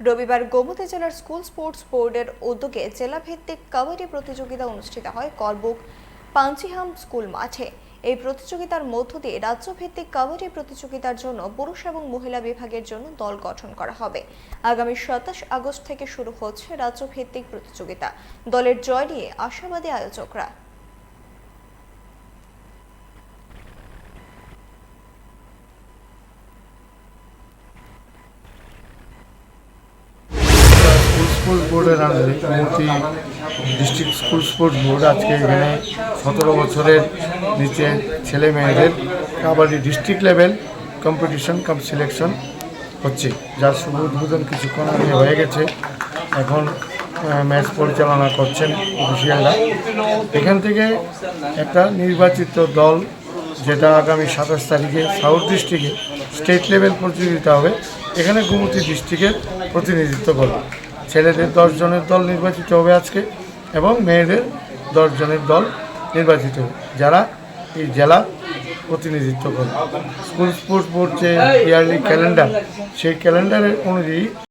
রবিবার গোমতী জেলার school sports বোর্ডের উদ্যোগে জেলাভিত্তিক কাবাডি প্রতিযোগিতা অনুষ্ঠিত হয় করবুক পাঞ্চিহাম স্কুল মাঠে। এই প্রতিযোগিতার মধ্য দিয়ে রাজ্যভিত্তিক কাবাডি প্রতিযোগিতার জন্য পুরুষ এবং মহিলা বিভাগের জন্য দল গঠন করা হবে। আগামী 27 আগস্ট থেকে শুরু হচ্ছে রাজ্যভিত্তিক প্রতিযোগিতা। দলের জয় নিয়ে আশাবাদী আয়োজকরা। স্কুল বোর্ডের আন্ডারে Gomati district school sports board আজকে এখানে 17 বছরের নিচে ছেলে মেয়েদের kabaddi district level competition cum selection হচ্ছে, যার শুভ উদ্বোধন কিছুক্ষণ আগে হয়ে গেছে। এখন ম্যাচ পরিচালনা করছেন অফিসিয়ালরা। এখান থেকে একটা নির্বাচিত দল, যেটা আগামী 27 তারিখে সাউথ ডিস্ট্রিক্টে স্টেট লেভেল প্রতিযোগিতা হবে, এখানে গোমতী ডিস্ট্রিক্টের প্রতিনিধিত্ব করবে। ছেলেদের 10 জনের দল নির্বাচিত হবে আজকে এবং মেয়েদের 10 জনের দল নির্বাচিত হবে, যারা এই জেলা প্রতিনিধিত্ব করবে। স্কুল স্পোর্টস বোর্ড যে ইয়ারলি ক্যালেন্ডার, সেই ক্যালেন্ডারের অনুযায়ী